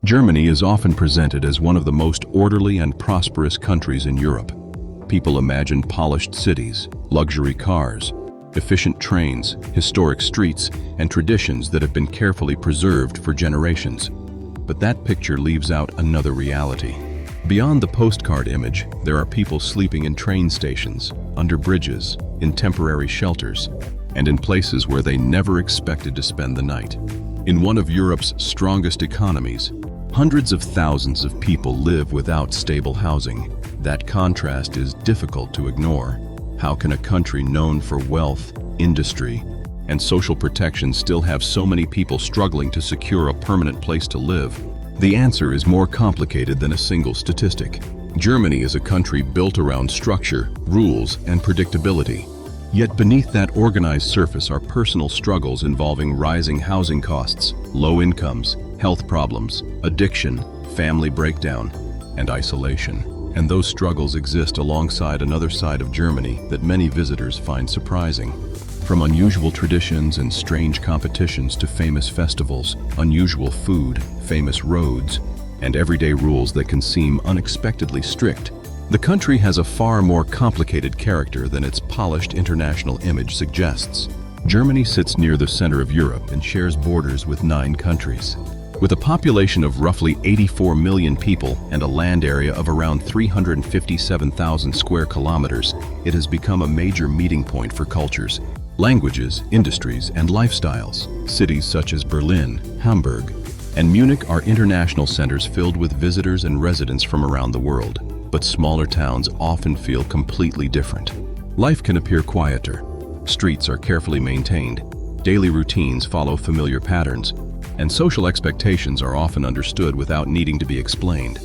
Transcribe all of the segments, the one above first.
Germany is often presented as one of the most orderly and prosperous countries in Europe. People imagine polished cities, luxury cars, efficient trains, historic streets, and traditions that have been carefully preserved for generations. But that picture leaves out another reality. Beyond the postcard image, there are people sleeping in train stations, under bridges, in temporary shelters, and in places where they never expected to spend the night. In one of Europe's strongest economies, hundreds of thousands of people live without stable housing. That contrast is difficult to ignore. How can a country known for wealth, industry, and social protection still have so many people struggling to secure a permanent place to live? The answer is more complicated than a single statistic. Germany is a country built around structure, rules, and predictability. Yet beneath that organized surface are personal struggles involving rising housing costs, low incomes, health problems, addiction, family breakdown, and isolation. And those struggles exist alongside another side of Germany that many visitors find surprising. From unusual traditions and strange competitions to famous festivals, unusual food, famous roads, and everyday rules that can seem unexpectedly strict, the country has a far more complicated character than its polished international image suggests. Germany sits near the center of Europe and shares borders with 9 countries. With a population of roughly 84 million people and a land area of around 357,000 square kilometers, it has become a major meeting point for cultures, languages, industries, and lifestyles. Cities such as Berlin, Hamburg, and Munich are international centers filled with visitors and residents from around the world. But smaller towns often feel completely different. Life can appear quieter. Streets are carefully maintained. Daily routines follow familiar patterns, and social expectations are often understood without needing to be explained.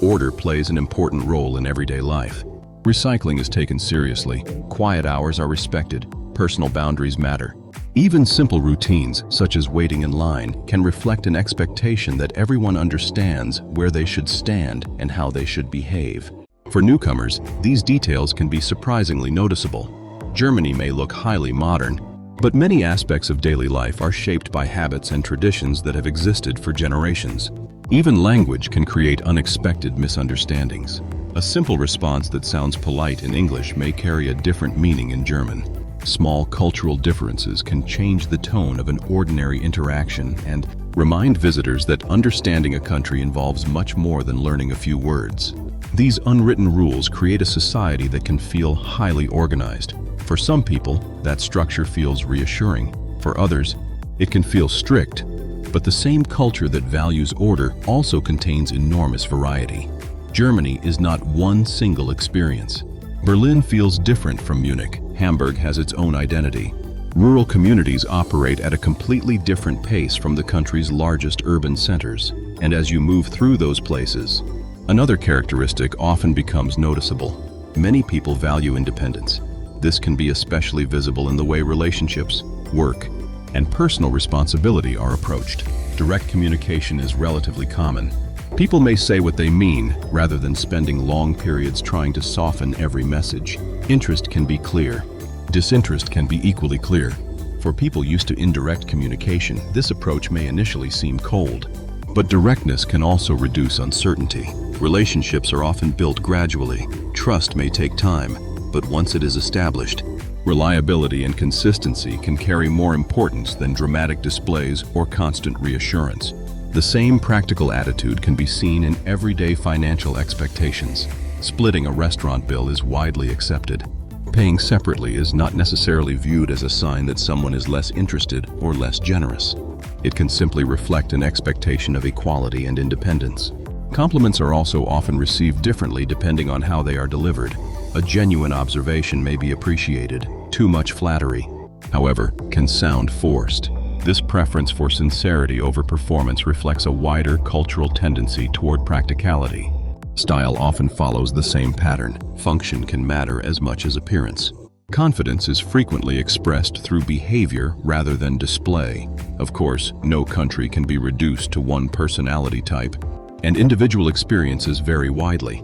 Order plays an important role in everyday life. Recycling is taken seriously, quiet hours are respected, personal boundaries matter. Even simple routines, such as waiting in line, can reflect an expectation that everyone understands where they should stand and how they should behave. For newcomers, these details can be surprisingly noticeable. Germany may look highly modern, but many aspects of daily life are shaped by habits and traditions that have existed for generations. Even language can create unexpected misunderstandings. A simple response that sounds polite in English may carry a different meaning in German. Small cultural differences can change the tone of an ordinary interaction and remind visitors that understanding a country involves much more than learning a few words. These unwritten rules create a society that can feel highly organized. For some people, that structure feels reassuring. For others, it can feel strict. But the same culture that values order also contains enormous variety. Germany is not one single experience. Berlin feels different from Munich. Hamburg has its own identity. Rural communities operate at a completely different pace from the country's largest urban centers. And as you move through those places, another characteristic often becomes noticeable. Many people value independence. This can be especially visible in the way relationships, work, and personal responsibility are approached. Direct communication is relatively common. People may say what they mean rather than spending long periods trying to soften every message. Interest can be clear. Disinterest can be equally clear. For people used to indirect communication, this approach may initially seem cold. But directness can also reduce uncertainty. Relationships are often built gradually. Trust may take time, but once it is established, reliability and consistency can carry more importance than dramatic displays or constant reassurance. The same practical attitude can be seen in everyday financial expectations. Splitting a restaurant bill is widely accepted. Paying separately is not necessarily viewed as a sign that someone is less interested or less generous. It can simply reflect an expectation of equality and independence. Compliments are also often received differently depending on how they are delivered. A genuine observation may be appreciated. Too much flattery, however, can sound forced. This preference for sincerity over performance reflects a wider cultural tendency toward practicality. Style often follows the same pattern. Function can matter as much as appearance. Confidence is frequently expressed through behavior rather than display. Of course, no country can be reduced to one personality type, and individual experiences vary widely.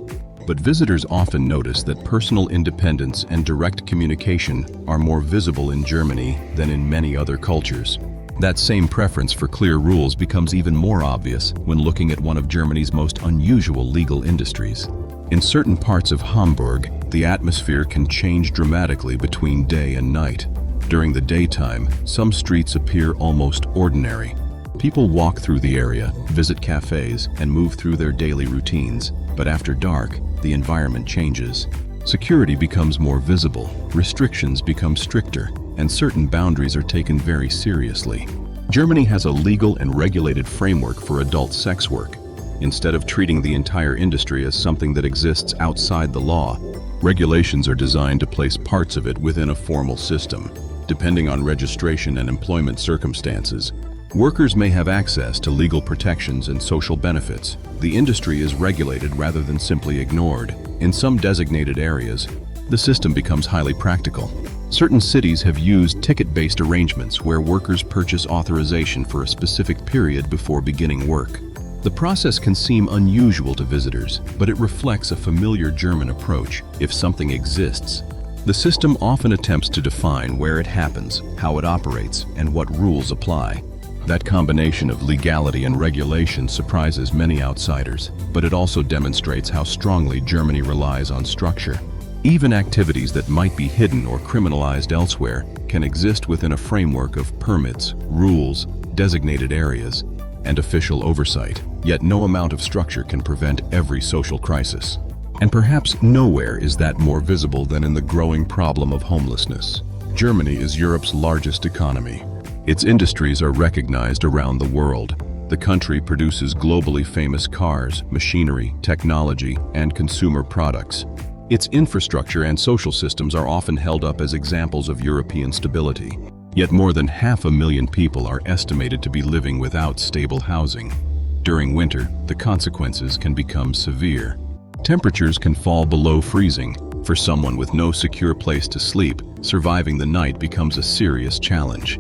But visitors often notice that personal independence and direct communication are more visible in Germany than in many other cultures. That same preference for clear rules becomes even more obvious when looking at one of Germany's most unusual legal industries. In certain parts of Hamburg, the atmosphere can change dramatically between day and night. During the daytime, some streets appear almost ordinary. People walk through the area, visit cafes, and move through their daily routines. But after dark, the environment changes. Security becomes more visible, restrictions become stricter, and certain boundaries are taken very seriously. Germany has a legal and regulated framework for adult sex work. Instead of treating the entire industry as something that exists outside the law, regulations are designed to place parts of it within a formal system. Depending on registration and employment circumstances, workers may have access to legal protections and social benefits. The industry is regulated rather than simply ignored. In some designated areas, the system becomes highly practical. Certain cities have used ticket-based arrangements where workers purchase authorization for a specific period before beginning work. The process can seem unusual to visitors, but it reflects a familiar German approach. If something exists, the system often attempts to define where it happens, how it operates, and what rules apply. That combination of legality and regulation surprises many outsiders, but it also demonstrates how strongly Germany relies on structure. Even activities that might be hidden or criminalized elsewhere can exist within a framework of permits, rules, designated areas, and official oversight. Yet no amount of structure can prevent every social crisis. And perhaps nowhere is that more visible than in the growing problem of homelessness. Germany is Europe's largest economy. Its industries are recognized around the world. The country produces globally famous cars, machinery, technology, and consumer products. Its infrastructure and social systems are often held up as examples of European stability. Yet more than 500,000 people are estimated to be living without stable housing. During winter, the consequences can become severe. Temperatures can fall below freezing. For someone with no secure place to sleep, surviving the night becomes a serious challenge.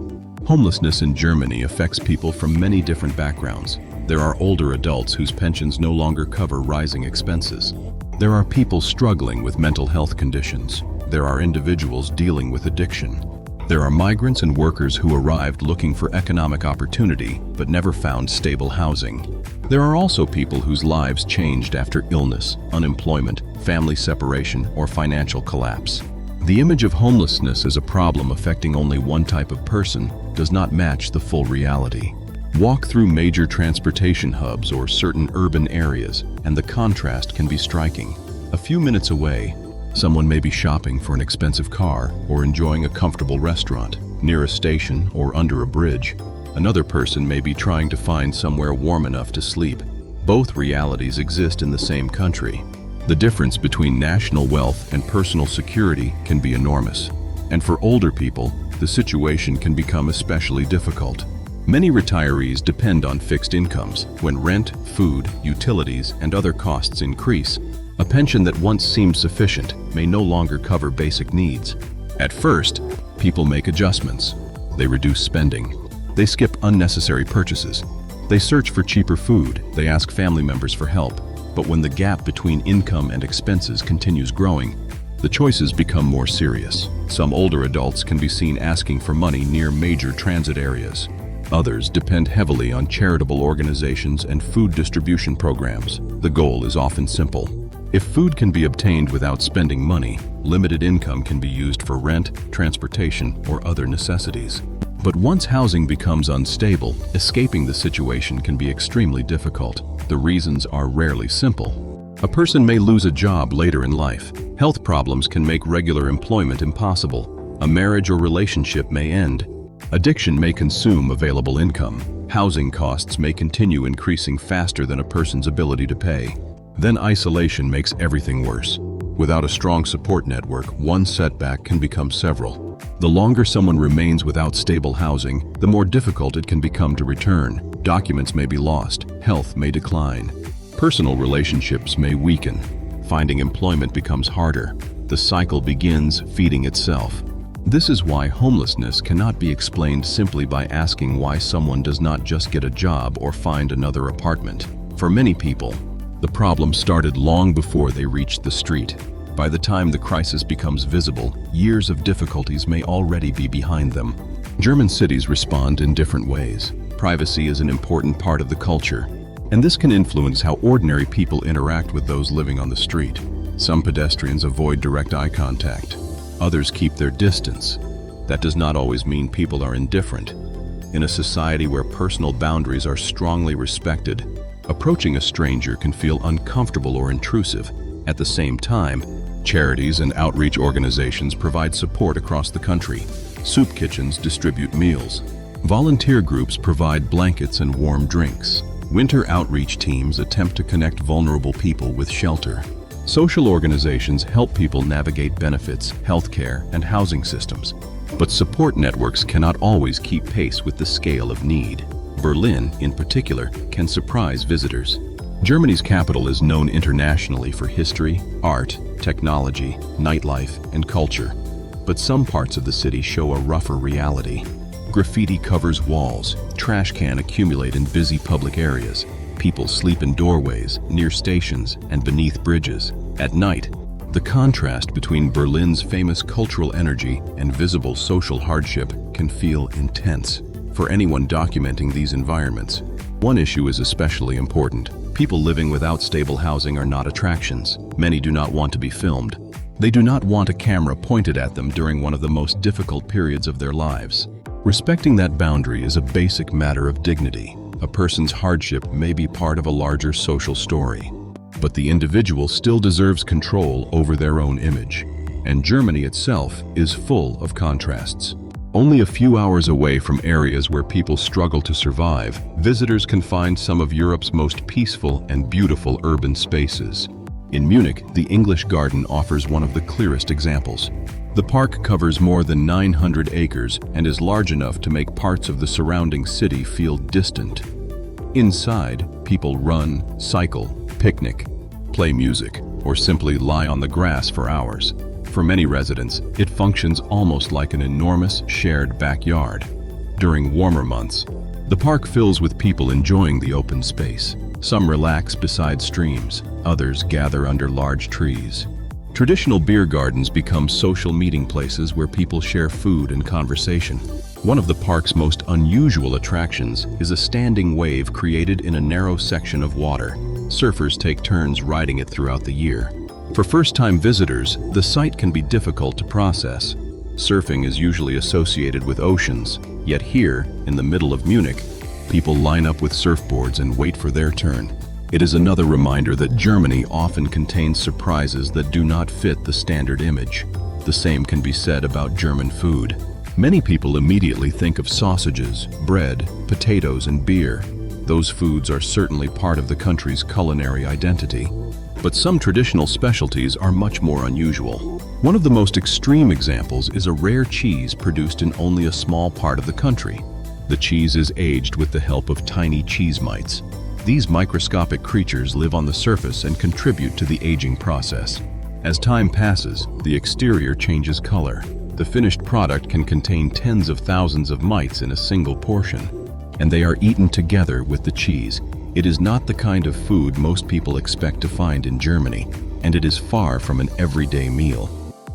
Homelessness in Germany affects people from many different backgrounds. There are older adults whose pensions no longer cover rising expenses. There are people struggling with mental health conditions. There are individuals dealing with addiction. There are migrants and workers who arrived looking for economic opportunity but never found stable housing. There are also people whose lives changed after illness, unemployment, family separation, or financial collapse. The image of homelessness as a problem affecting only one type of person does not match the full reality. Walk through major transportation hubs or certain urban areas, and the contrast can be striking. A few minutes away, someone may be shopping for an expensive car or enjoying a comfortable restaurant. Near a station or under a bridge, another person may be trying to find somewhere warm enough to sleep. Both realities exist in the same country. The difference between national wealth and personal security can be enormous. And for older people, the situation can become especially difficult. Many retirees depend on fixed incomes. When rent, food, utilities, and other costs increase, a pension that once seemed sufficient may no longer cover basic needs. At first, people make adjustments. They reduce spending. They skip unnecessary purchases. They search for cheaper food. They ask family members for help. But when the gap between income and expenses continues growing, the choices become more serious. Some older adults can be seen asking for money near major transit areas. Others depend heavily on charitable organizations and food distribution programs. The goal is often simple. If food can be obtained without spending money, limited income can be used for rent, transportation, or other necessities. But once housing becomes unstable, escaping the situation can be extremely difficult. The reasons are rarely simple. A person may lose a job later in life. Health problems can make regular employment impossible. A marriage or relationship may end. Addiction may consume available income. Housing costs may continue increasing faster than a person's ability to pay. Then isolation makes everything worse. Without a strong support network, one setback can become several. The longer someone remains without stable housing, the more difficult it can become to return. Documents may be lost, health may decline, personal relationships may weaken, finding employment becomes harder. The cycle begins feeding itself. This is why homelessness cannot be explained simply by asking why someone does not just get a job or find another apartment. For many people, The problem started long before they reached the street. By the time the crisis becomes visible, years of difficulties may already be behind them. German cities respond in different ways. Privacy is an important part of the culture, and this can influence how ordinary people interact with those living on the street. Some pedestrians avoid direct eye contact. Others keep their distance. That does not always mean people are indifferent. In a society where personal boundaries are strongly respected, approaching a stranger can feel uncomfortable or intrusive. At the same time, charities and outreach organizations provide support across the country. Soup kitchens distribute meals. Volunteer groups provide blankets and warm drinks. Winter outreach teams attempt to connect vulnerable people with shelter. Social organizations help people navigate benefits, healthcare, and housing systems. But support networks cannot always keep pace with the scale of need. Berlin, in particular, can surprise visitors. Germany's capital is known internationally for history, art, technology, nightlife, and culture. But some parts of the city show a rougher reality. Graffiti covers walls, trash can accumulate in busy public areas. People sleep in doorways, near stations, and beneath bridges. At night, the contrast between Berlin's famous cultural energy and visible social hardship can feel intense. For anyone documenting these environments, one issue is especially important. People living without stable housing are not attractions. Many do not want to be filmed. They do not want a camera pointed at them during one of the most difficult periods of their lives. Respecting that boundary is a basic matter of dignity. A person's hardship may be part of a larger social story, but the individual still deserves control over their own image. And Germany itself is full of contrasts. Only a few hours away from areas where people struggle to survive, visitors can find some of Europe's most peaceful and beautiful urban spaces. In Munich, the English Garden offers one of the clearest examples. The park covers more than 900 acres and is large enough to make parts of the surrounding city feel distant. Inside, people run, cycle, picnic, play music, or simply lie on the grass for hours. For many residents, it functions almost like an enormous shared backyard. During warmer months, the park fills with people enjoying the open space. Some relax beside streams, others gather under large trees. Traditional beer gardens become social meeting places where people share food and conversation. One of the park's most unusual attractions is a standing wave created in a narrow section of water. Surfers take turns riding it throughout the year. For first-time visitors, the sight can be difficult to process. Surfing is usually associated with oceans, yet here, in the middle of Munich, people line up with surfboards and wait for their turn. It is another reminder that Germany often contains surprises that do not fit the standard image. The same can be said about German food. Many people immediately think of sausages, bread, potatoes, and beer. Those foods are certainly part of the country's culinary identity. But some traditional specialties are much more unusual. One of the most extreme examples is a rare cheese produced in only a small part of the country. The cheese is aged with the help of tiny cheese mites. These microscopic creatures live on the surface and contribute to the aging process. As time passes, the exterior changes color. The finished product can contain tens of thousands of mites in a single portion, and they are eaten together with the cheese. It is not the kind of food most people expect to find in Germany, and it is far from an everyday meal.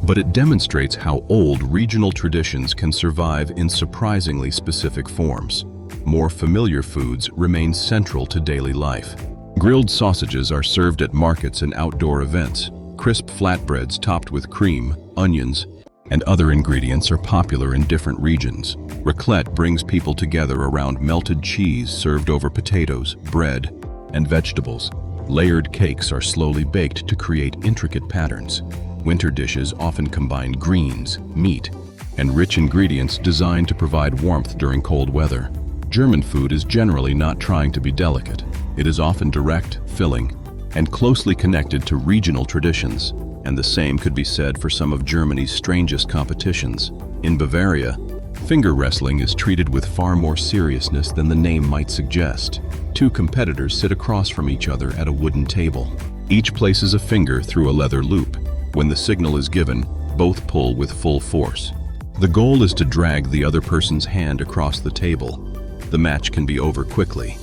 But it demonstrates how old regional traditions can survive in surprisingly specific forms. More familiar foods remain central to daily life. Grilled sausages are served at markets and outdoor events. Crisp flatbreads topped with cream, onions, and other ingredients are popular in different regions. Raclette brings people together around melted cheese served over potatoes, bread, and vegetables. Layered cakes are slowly baked to create intricate patterns. Winter dishes often combine greens, meat, and rich ingredients designed to provide warmth during cold weather. German food is generally not trying to be delicate. It is often direct, filling, and closely connected to regional traditions. And the same could be said for some of Germany's strangest competitions. In Bavaria, finger wrestling is treated with far more seriousness than the name might suggest. Two competitors sit across from each other at a wooden table. Each places a finger through a leather loop. When the signal is given, both pull with full force. The goal is to drag the other person's hand across the table. The match can be over quickly,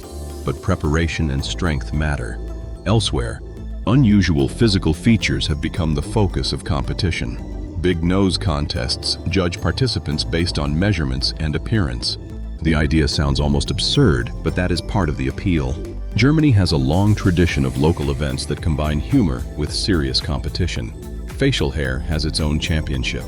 but preparation and strength matter. Elsewhere, unusual physical features have become the focus of competition. Big nose contests judge participants based on measurements and appearance. The idea sounds almost absurd, but that is part of the appeal. Germany has a long tradition of local events that combine humor with serious competition. Facial hair has its own championship.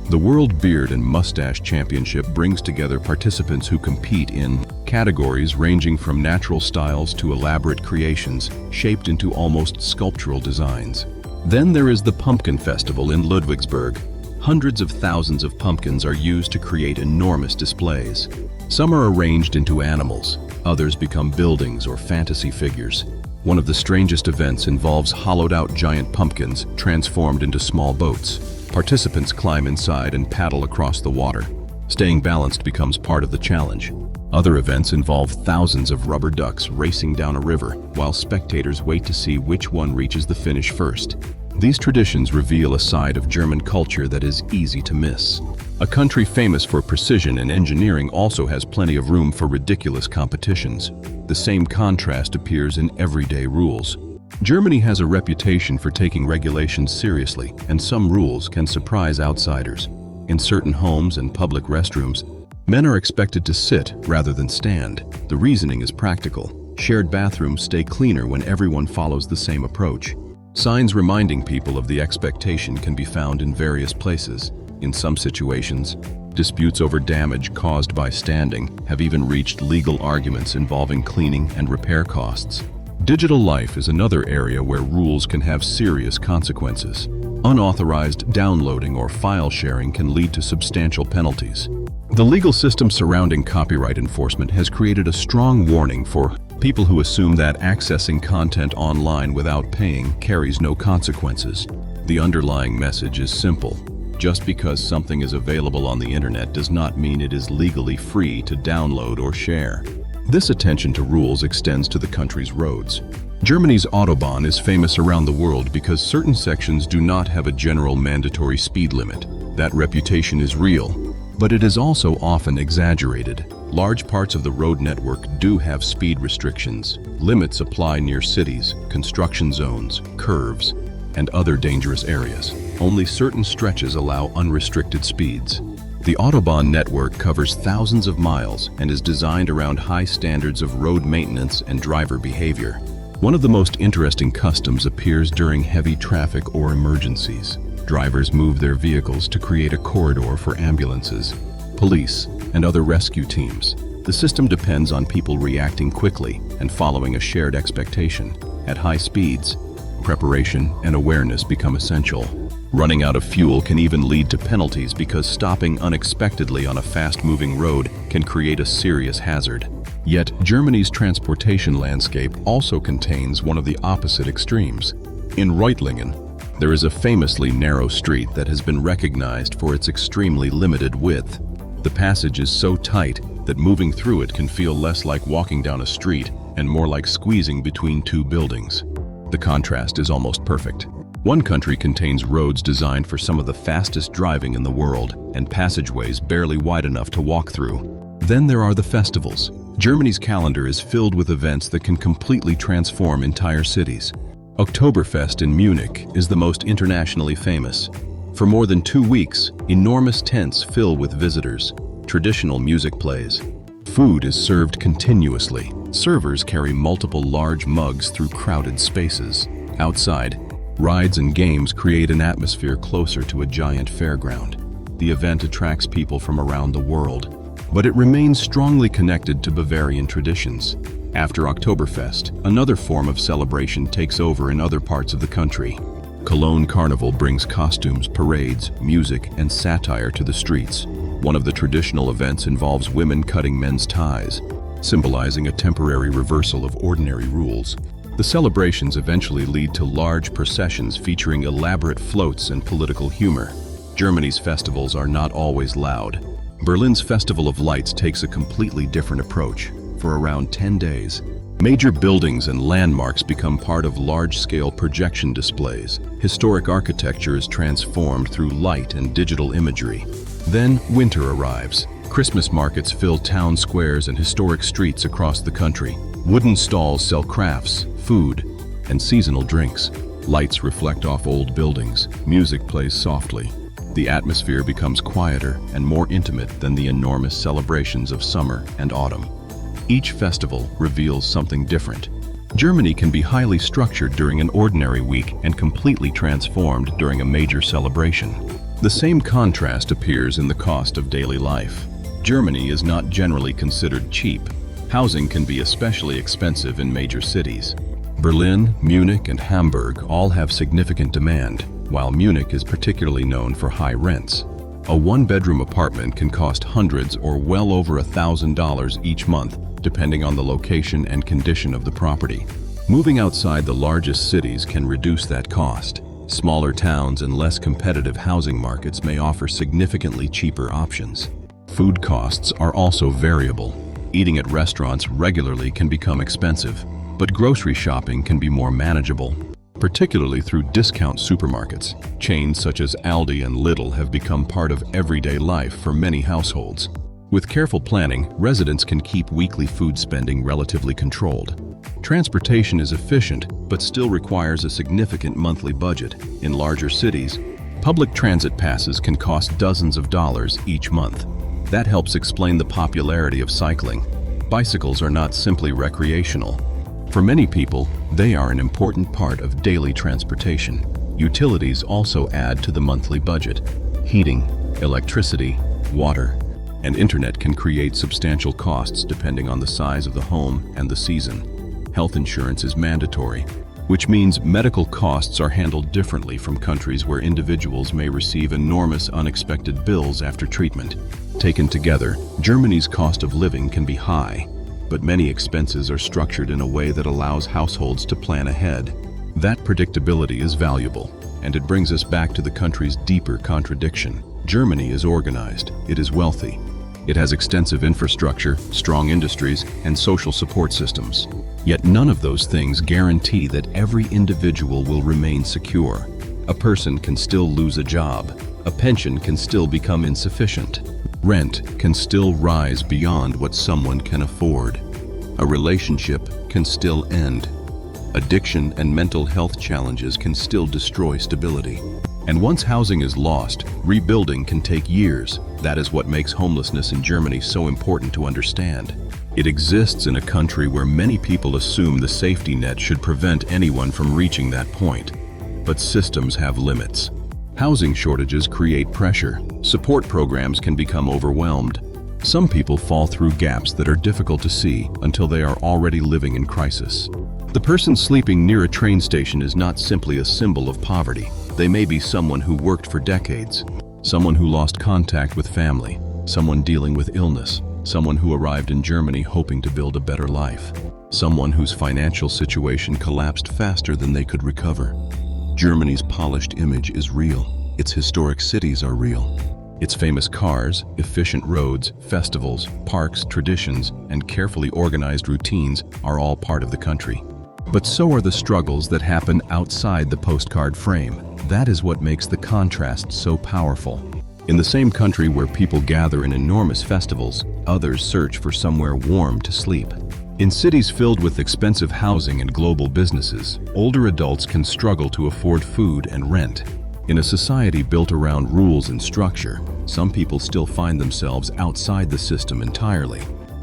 The World Beard and Mustache Championship brings together participants who compete in categories ranging from natural styles to elaborate creations shaped into almost sculptural designs. Then there is the Pumpkin Festival in Ludwigsburg. Hundreds of thousands of pumpkins are used to create enormous displays. Some are arranged into animals, others become buildings or fantasy figures. One of the strangest events involves hollowed-out giant pumpkins transformed into small boats. Participants climb inside and paddle across the water. Staying balanced becomes part of the challenge. Other events involve thousands of rubber ducks racing down a river, while spectators wait to see which one reaches the finish first. These traditions reveal a side of German culture that is easy to miss. A country famous for precision and engineering also has plenty of room for ridiculous competitions. The same contrast appears in everyday rules. Germany has a reputation for taking regulations seriously, and some rules can surprise outsiders. In certain homes and public restrooms, men are expected to sit rather than stand. The reasoning is practical. Shared bathrooms stay cleaner when everyone follows the same approach. Signs reminding people of the expectation can be found in various places. In some situations, disputes over damage caused by standing have even reached legal arguments involving cleaning and repair costs. Digital life is another area where rules can have serious consequences. Unauthorized downloading or file sharing can lead to substantial penalties. The legal system surrounding copyright enforcement has created a strong warning for people who assume that accessing content online without paying carries no consequences. The underlying message is simple. Just because something is available on the internet does not mean it is legally free to download or share. This attention to rules extends to the country's roads. Germany's Autobahn is famous around the world because certain sections do not have a general mandatory speed limit. That reputation is real, but it is also often exaggerated. Large parts of the road network do have speed restrictions. Limits apply near cities, construction zones, curves, and other dangerous areas. Only certain stretches allow unrestricted speeds. The Autobahn network covers thousands of miles and is designed around high standards of road maintenance and driver behavior. One of the most interesting customs appears during heavy traffic or emergencies. Drivers move their vehicles to create a corridor for ambulances, police, and other rescue teams. The system depends on people reacting quickly and following a shared expectation. At high speeds, preparation and awareness become essential. Running out of fuel can even lead to penalties because stopping unexpectedly on a fast-moving road can create a serious hazard. Yet, Germany's transportation landscape also contains one of the opposite extremes. In Reutlingen, there is a famously narrow street that has been recognized for its extremely limited width. The passage is so tight that moving through it can feel less like walking down a street and more like squeezing between two buildings. The contrast is almost perfect. One country contains roads designed for some of the fastest driving in the world and passageways barely wide enough to walk through. Then there are the festivals. Germany's calendar is filled with events that can completely transform entire cities. Oktoberfest in Munich is the most internationally famous. For more than 2 weeks, enormous tents fill with visitors. Traditional music plays. Food is served continuously. Servers carry multiple large mugs through crowded spaces. Outside, rides and games create an atmosphere closer to a giant fairground. The event attracts people from around the world, but it remains strongly connected to Bavarian traditions. After Oktoberfest, another form of celebration takes over in other parts of the country. Cologne Carnival brings costumes, parades, music, and satire to the streets. One of the traditional events involves women cutting men's ties, symbolizing a temporary reversal of ordinary rules. The celebrations eventually lead to large processions featuring elaborate floats and political humor. Germany's festivals are not always loud. Berlin's Festival of Lights takes a completely different approach. For around 10 days, major buildings and landmarks become part of large-scale projection displays. Historic architecture is transformed through light and digital imagery. Then winter arrives. Christmas markets fill town squares and historic streets across the country. Wooden stalls sell crafts, food, and seasonal drinks. Lights reflect off old buildings, music plays softly. The atmosphere becomes quieter and more intimate than the enormous celebrations of summer and autumn. Each festival reveals something different. Germany can be highly structured during an ordinary week and completely transformed during a major celebration. The same contrast appears in the cost of daily life. Germany is not generally considered cheap. Housing can be especially expensive in major cities. Berlin, Munich, and Hamburg all have significant demand, while Munich is particularly known for high rents. A one-bedroom apartment can cost hundreds or well over $1,000 each month, depending on the location and condition of the property. Moving outside the largest cities can reduce that cost. Smaller towns and less competitive housing markets may offer significantly cheaper options. Food costs are also variable. Eating at restaurants regularly can become expensive, but grocery shopping can be more manageable, particularly through discount supermarkets. Chains such as Aldi and Lidl have become part of everyday life for many households. With careful planning, residents can keep weekly food spending relatively controlled. Transportation is efficient, but still requires a significant monthly budget. In larger cities, public transit passes can cost dozens of dollars each month. That helps explain the popularity of cycling. Bicycles are not simply recreational. For many people, they are an important part of daily transportation. Utilities also add to the monthly budget. Heating, electricity, water, and internet can create substantial costs depending on the size of the home and the season. Health insurance is mandatory, which means medical costs are handled differently from countries where individuals may receive enormous unexpected bills after treatment. Taken together, Germany's cost of living can be high, but many expenses are structured in a way that allows households to plan ahead. That predictability is valuable, and it brings us back to the country's deeper contradiction. Germany is organized, it is wealthy. It has extensive infrastructure, strong industries, and social support systems. Yet none of those things guarantee that every individual will remain secure. A person can still lose a job. A pension can still become insufficient. Rent can still rise beyond what someone can afford. A relationship can still end. Addiction and mental health challenges can still destroy stability. And once housing is lost, rebuilding can take years. That is what makes homelessness in Germany so important to understand. It exists in a country where many people assume the safety net should prevent anyone from reaching that point. But systems have limits. Housing shortages create pressure. Support programs can become overwhelmed. Some people fall through gaps that are difficult to see until they are already living in crisis. The person sleeping near a train station is not simply a symbol of poverty. They may be someone who worked for decades, someone who lost contact with family, someone dealing with illness, someone who arrived in Germany hoping to build a better life, someone whose financial situation collapsed faster than they could recover. Germany's polished image is real. Its historic cities are real. Its famous cars, efficient roads, festivals, parks, traditions, and carefully organized routines are all part of the country. But so are the struggles that happen outside the postcard frame. That is what makes the contrast so powerful. In the same country where people gather in enormous festivals, others search for somewhere warm to sleep. In cities filled with expensive housing and global businesses, older adults can struggle to afford food and rent. In a society built around rules and structure, some people still find themselves outside the system entirely.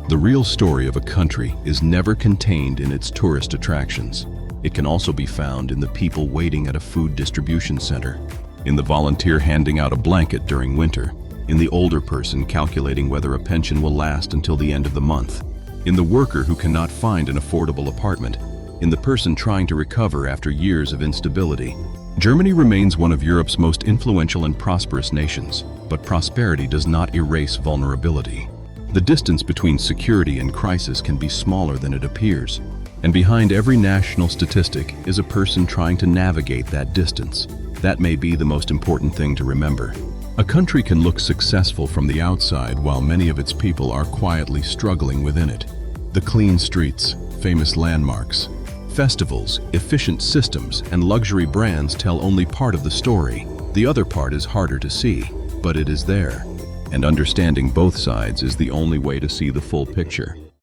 The real story of a country is never contained in its tourist attractions. It can also be found in the people waiting at a food distribution center, in the volunteer handing out a blanket during winter, in the older person calculating whether a pension will last until the end of the month, in the worker who cannot find an affordable apartment, in the person trying to recover after years of instability. Germany remains one of Europe's most influential and prosperous nations, but prosperity does not erase vulnerability. The distance between security and crisis can be smaller than it appears, and behind every national statistic is a person trying to navigate that distance. That may be the most important thing to remember. A country can look successful from the outside while many of its people are quietly struggling within it. The clean streets, famous landmarks, festivals, efficient systems, and luxury brands tell only part of the story. The other part is harder to see, but it is there. And understanding both sides is the only way to see the full picture.